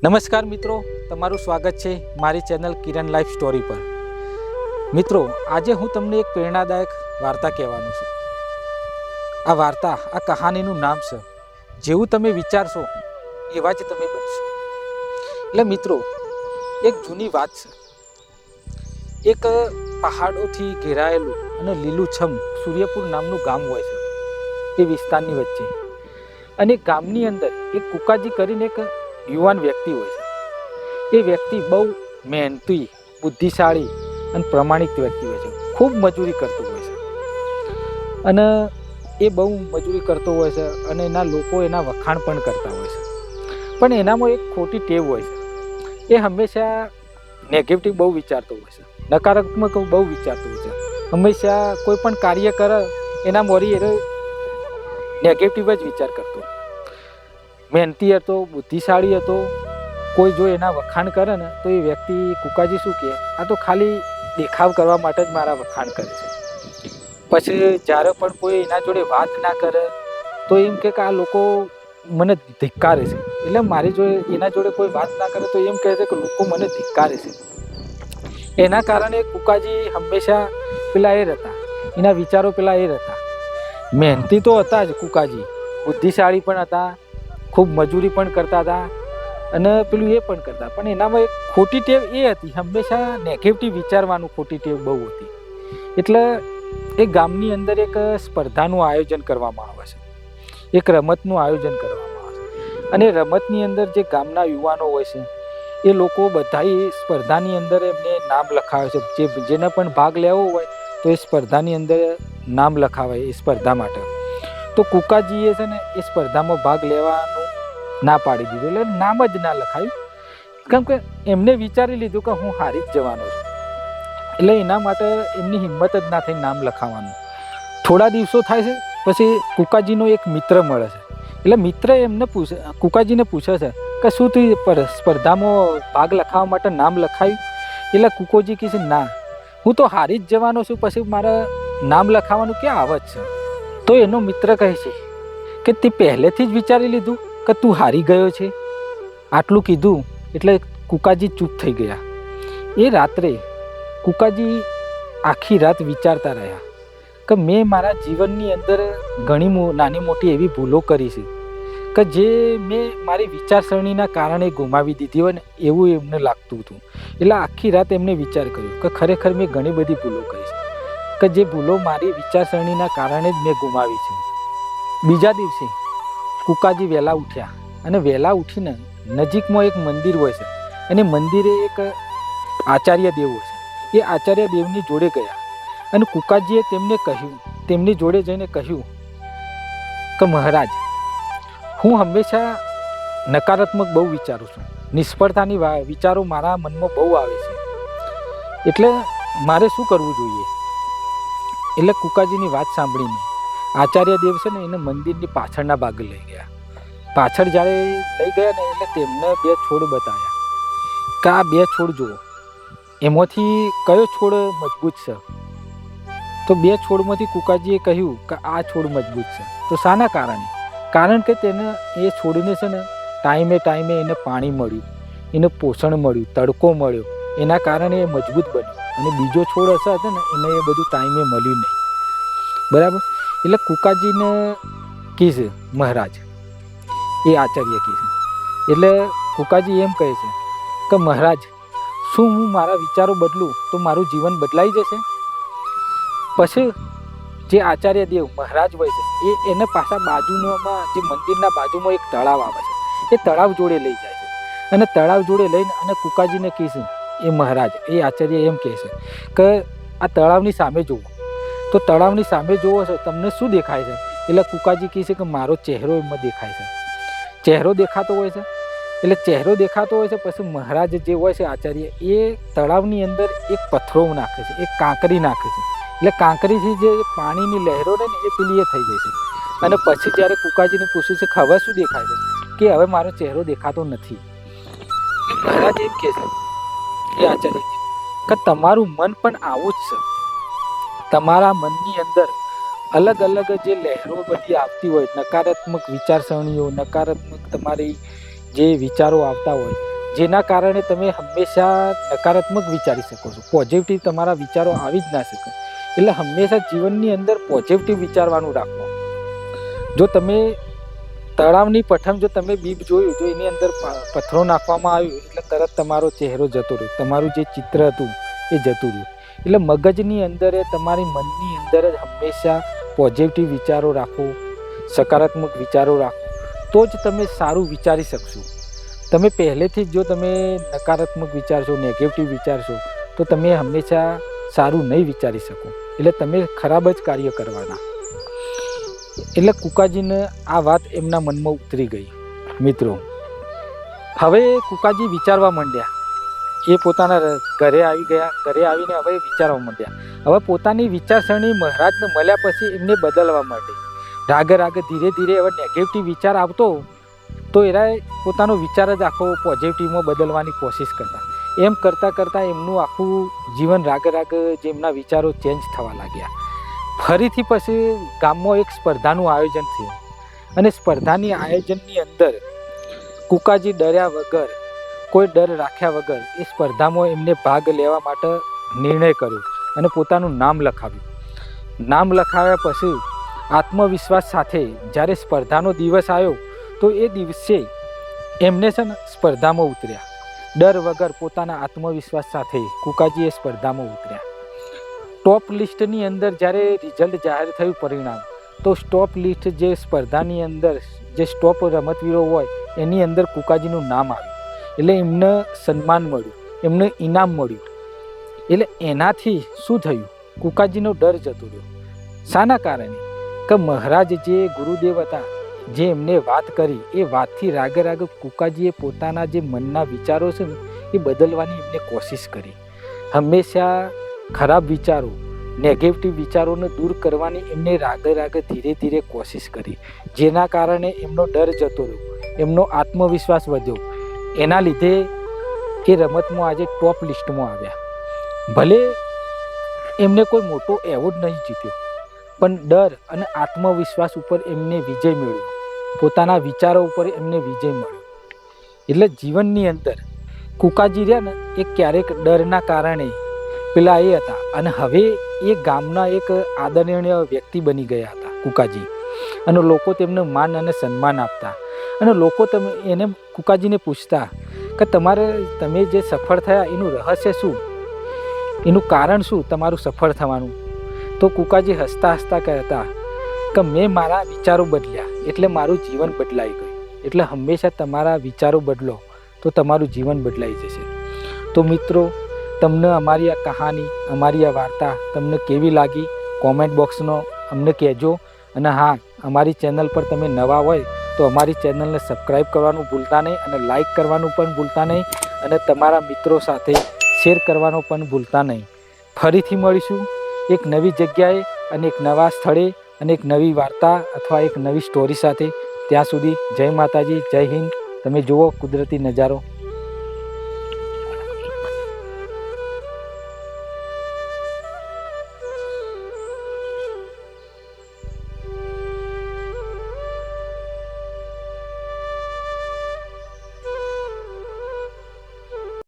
નમસ્કાર મિત્રો, તમારું સ્વાગત છે મારી ચેનલ કિરણ લાઈફ સ્ટોરી પર। મિત્રો, આજે હું તમને એક પ્રેરણાદાયક વાર્તા કહેવાનું છું। આ વાર્તા, આ કહાનીનું નામ છે જેવું તમે વિચારશો એવા જ તમે બનશો। એટલે મિત્રો, એક જૂની વાત છે। એક પહાડોથી ઘેરાયેલું અને લીલુંછમ સૂર્યપુર નામનું ગામ હોય છે એ વિસ્તારની વચ્ચે। અને ગામની અંદર એક કુકાજી કરીને એક યુવાન વ્યક્તિ હોય છે। એ વ્યક્તિ બહુ મહેનતી, બુદ્ધિશાળી અને પ્રમાણિક વ્યક્તિ હોય છે। ખૂબ મજૂરી કરતો હોય છે અને એ બહુ મજૂરી કરતો હોય છે અને એના લોકો એના વખાણ પણ કરતા હોય છે। પણ એનામાં એક ખોટી ટેવ હોય છે। એ હંમેશા નેગેટિવ બહુ વિચારતો હોય છે, નકારાત્મક બહુ વિચારતો હોય છે। હંમેશા કોઈ પણ કાર્ય કરે એના મોરી એ નેગેટિવ જ વિચાર કરતો। મહેનતી હતો, બુદ્ધિશાળી હતો। કોઈ જો એના વખાણ કરે ને તો એ વ્યક્તિ કુકાજી શું કહે, આ તો ખાલી દેખાવ કરવા માટે જ મારા વખાણ કરે છે। પછી જ્યારે પણ કોઈ એના જોડે વાત ના કરે તો એમ કે આ લોકો મને ધિક્કારે છે। એટલે મારી જોડે એના જોડે કોઈ વાત ના કરે તો એમ કહે છે કે લોકો મને ધિક્કારે છે। એના કારણે કુકાજી હંમેશા પેલા એ હતા, એના વિચારો પેલા એ હતા। મહેનતી તો હતા જ કુકાજી, બુદ્ધિશાળી પણ હતા, ખૂબ મજૂરી પણ કરતા હતા અને પેલું એ પણ કરતા। પણ એનામાં એક ખોટી ટેવ એ હતી, હંમેશા નેગેટિવ વિચારવાનું ખોટી ટેવ બહુ હતી। એટલે એ ગામની અંદર એક સ્પર્ધાનું આયોજન કરવામાં આવે છે, એક રમતનું આયોજન કરવામાં આવે છે। અને રમતની અંદર જે ગામના યુવાનો હોય છે એ લોકો બધા એ સ્પર્ધાની અંદર એમને નામ લખાવે છે। જેને પણ ભાગ લેવો હોય તો એ સ્પર્ધાની અંદર નામ લખાવે એ સ્પર્ધા માટે। તો કુકાજીએ છે ને એ સ્પર્ધામાં ભાગ લેવાનું ના પાડી દીધું, એટલે નામ જ ના લખાયું, કેમ કે એમને વિચારી લીધું કે હું હારી જ જવાનો છું। એટલે એના માટે એમની હિંમત જ ના થઈ નામ લખાવાનું। થોડા દિવસો થાય છે પછી કુકાજીનો એક મિત્ર મળે છે। એટલે મિત્ર એમને કુકાજીને પૂછે છે કે શું તું સ્પર્ધામાં ભાગ લખાવવા માટે નામ લખાયું? એટલે કુકોજી કહે છે ના, હું તો હારી જ જવાનો છું, પછી મારે નામ લખાવાનું ક્યાં આવે જ છે? તો એનો મિત્ર કહે છે કે તે પહેલેથી જ વિચારી લીધું કે તું હારી ગયો છે? આટલું કીધું એટલે કુકાજી ચૂપ થઈ ગયા। એ રાત્રે કુકાજી આખી રાત વિચારતા રહ્યા કે મેં મારા જીવનની અંદર ઘણી નાની મોટી એવી ભૂલો કરી છે કે જે મેં મારી વિચારસરણીના કારણે ગુમાવી દીધી હોય ને એવું એમને લાગતું હતું। એટલે આખી રાત એમને વિચાર કર્યો કે ખરેખર મેં ઘણી બધી ભૂલો કરી છે કે જે ભૂલો મારી વિચારસરણીના કારણે જ મેં ગુમાવી છે। બીજા દિવસે કુકાજી વહેલા ઉઠ્યા અને વહેલા ઉઠીને નજીકમાં એક મંદિર હોય છે અને મંદિરે એક આચાર્ય દેવ હોય છે। એ આચાર્ય દેવની જોડે ગયા અને કુકાજીએ તેમની જોડે જઈને કહ્યું કે મહારાજ, હું હંમેશા નકારાત્મક બહુ વિચારું છું, નિષ્ફળતાની વિચારો મારા મનમાં બહુ આવે છે, એટલે મારે શું કરવું જોઈએ? એટલે કુકાજીની વાત સાંભળીને આચાર્ય દેવ છે ને એને મંદિરની પાછળના ભાગે લઈ ગયા। પાછળ જ્યારે લઈ ગયા ને એટલે તેમને બે છોડ બતાવ્યા કે આ બે છોડ જુઓ, એમાંથી કયો છોડ મજબૂત છે? તો બે છોડમાંથી કુકાજીએ કહ્યું કે આ છોડ મજબૂત છે। તો શાના કારણે? કારણ કે તેને એ છોડને છે ને ટાઈમે એને પાણી મળ્યું, એને પોષણ મળ્યું, તડકો મળ્યો, એના કારણે એ મજબૂત બન્યો। અને બીજો છોડ હશે હતો ને એને એ બધું ટાઈમે મળ્યું નહીં, બરાબર? એટલે કુકાજીને કીધે મહારાજ, એ આચાર્ય કીધે, એટલે કુકાજી એમ કહે છે કે મહારાજ, શું હું મારા વિચારો બદલું તો મારું જીવન બદલાઈ જશે? પછી જે આચાર્ય દેવ મહારાજ હોય છે એને પાછા બાજુમાં જે મંદિરના બાજુમાં એક તળાવ આવે છે, એ તળાવ જોડે લઈ જાય છે અને તળાવ જોડે લઈને અને કુકાજીને કહીશું એ મહારાજ, એ આચાર્ય એમ કહે છે કે આ તળાવની સામે જુઓ। તો તળાવની સામે જુઓ છો, તમને શું દેખાય છે? એટલે કુકાજી કહે છે કે મારો ચહેરો એમાં દેખાય છે। ચહેરો દેખાતો હોય છે, એટલે ચહેરો દેખાતો હોય છે પછી મહારાજ જે હોય છે આચાર્ય, એ તળાવની અંદર એક પથ્થરો નાખે છે, એક કાંકરી નાખે છે, એટલે કાંકરીથી જે પાણીની લહેરો ને એ પેલી એ થઈ જાય છે। અને પછી જ્યારે કુકાજીને પૂછ્યું છે કે હવે શું દેખાય છે, કે હવે મારો ચહેરો દેખાતો નથી। મહારાજ એમ કહે છે એ આચાર્ય કે તમારું મન પણ આવું જ છે। તમારા મનની અંદર અલગ અલગ જે લહેરો બધી આવતી હોય, નકારાત્મક વિચારસરણીઓ, નકારાત્મક તમારી જે વિચારો આવતા હોય જેના કારણે તમે હંમેશા નકારાત્મક વિચારી શકો છો, પોઝિટિવ તમારા વિચારો આવી જ ના શકે. એટલે હંમેશા જીવનની અંદર પોઝિટિવ વિચારવાનું રાખો. જો તમે તળાવની પઠમ જો તમે બીબ જોયું, જો એની અંદર પથ્થરો નાખવામાં આવ્યું એટલે તરત તમારો ચહેરો જતો રહ્યો, તમારું જે ચિત્ર હતું એ જતું રહ્યું. એટલે મગજની અંદર તમારી મનની અંદર જ હંમેશા પોઝિટિવ વિચારો રાખો, સકારાત્મક વિચારો રાખો, તો જ તમે સારું વિચારી શકશો. તમે પહેલેથી જ જો તમે નકારાત્મક વિચારશો, નેગેટિવ વિચારશો, તો તમે હંમેશા સારું નહીં વિચારી શકો. એટલે તમે ખરાબ જ કાર્ય કરવાના. એટલે કુકાજીને આ વાત એમના મનમાં ઉતરી ગઈ. મિત્રો, હવે કુકાજી વિચારવા માંડ્યા. એ પોતાના ઘરે આવી ગયા. ઘરે આવીને હવે વિચારવા માંડ્યા. હવે પોતાની વિચારસરણી મહારાજને મળ્યા પછી એમને બદલવા માંડી. રાગે રાગે ધીરે ધીરે હવે નેગેટિવ વિચાર આવતો તો એરા પોતાનો વિચાર જ આખો પોઝિટિવમાં બદલવાની કોશિશ કરતા. એમ કરતાં કરતાં એમનું આખું જીવન રાગે રાગે જે એમના વિચારો ચેન્જ થવા લાગ્યા. ફરીથી પછી ગામમાં એક સ્પર્ધાનું આયોજન થયું અને સ્પર્ધાની આયોજનની અંદર કુકાજી ડર્યા વગર, કોઈ ડર રાખ્યા વગર એ સ્પર્ધામાં એમને ભાગ લેવા માટે નિર્ણય કર્યો અને પોતાનું નામ લખાવ્યું. નામ લખાવ્યા પછી આત્મવિશ્વાસ સાથે જ્યારે સ્પર્ધાનો દિવસ આવ્યો તો એ દિવસે એમને છે ને સ્પર્ધામાં ઉતર્યા. ડર વગર પોતાના આત્મવિશ્વાસ સાથે કુકાજી એ સ્પર્ધામાં ઉતર્યા. ટોપ લિસ્ટની અંદર જ્યારે રિઝલ્ટ જાહેર થયું, પરિણામ, તો ટોપ લિસ્ટ જે સ્પર્ધાની અંદર જે ટોપ રમતવીરો હોય એની અંદર કુકાજીનું નામ આવ્યું. એટલે એમને સન્માન મળ્યું, એમને ઇનામ મળ્યું. એટલે એનાથી શું થયું? કુકાજીનો ડર જતો રહ્યો. શાના કારણે? કે મહારાજ જે ગુરુદેવ હતા, જે એમને વાત કરી એ વાતથી રાગે રાગે કુકાજીએ પોતાના જે મનના વિચારો છે ને એ બદલવાની એમને કોશિશ કરી. હંમેશા ખરાબ વિચારો, નેગેટિવ વિચારોને દૂર કરવાની એમને રાગે રાગે ધીરે ધીરે કોશિશ કરી. જેના કારણે એમનો ડર જતો રહ્યો, એમનો આત્મવિશ્વાસ વધ્યો. એના લીધે એ રમતમાં આજે ટોપ લિસ્ટમાં આવ્યા. ભલે એમને કોઈ મોટો એવોર્ડ નહીં જીત્યો, પણ ડર અને આત્મવિશ્વાસ ઉપર એમને વિજય મળ્યો, પોતાના વિચારો ઉપર એમને વિજય મળ્યો. એટલે જીવનની અંદર કુકાજી રહ્યા ને એ ક્યારેક ડરના કારણે પેલા એ હતા અને હવે એ ગામના એક આદરણીય વ્યક્તિ બની ગયા હતા કુકાજી. અને લોકો તેમને માન અને સન્માન આપતા અને લોકો એને કુકાજીને પૂછતા કે તમે જે સફળ થયા એનું રહસ્ય શું, એનું કારણ શું તમારું સફળ થવાનું? તો કુકાજી હસતા હસતા કહેતા કે મેં મારા વિચારો બદલ્યા એટલે મારું જીવન બદલાઈ ગયું. એટલે હંમેશા તમારા વિચારો બદલો તો તમારું જીવન બદલાઈ જશે. તો મિત્રો, તમને અમારી આ કહાની, અમારી આ વાર્તા તમને કેવી લાગી કોમેન્ટ બોક્સનો અમને કહેજો. અને હા, અમારી ચેનલ પર તમે નવા હોય તો અમારી ચેનલને સબસ્ક્રાઈબ કરવાનું ભૂલતા નહીં અને લાઈક કરવાનું પણ ભૂલતા નહીં અને તમારા મિત્રો સાથે શેર કરવાનું પણ ભૂલતા નહીં. ફરીથી મળીશું એક નવી જગ્યાએ અને એક નવા સ્થળે અને એક નવી વાર્તા અથવા એક નવી સ્ટોરી સાથે. ત્યાં સુધી જય માતાજી, જય હિન્દ. તમે જુઓ કુદરતી નજારો.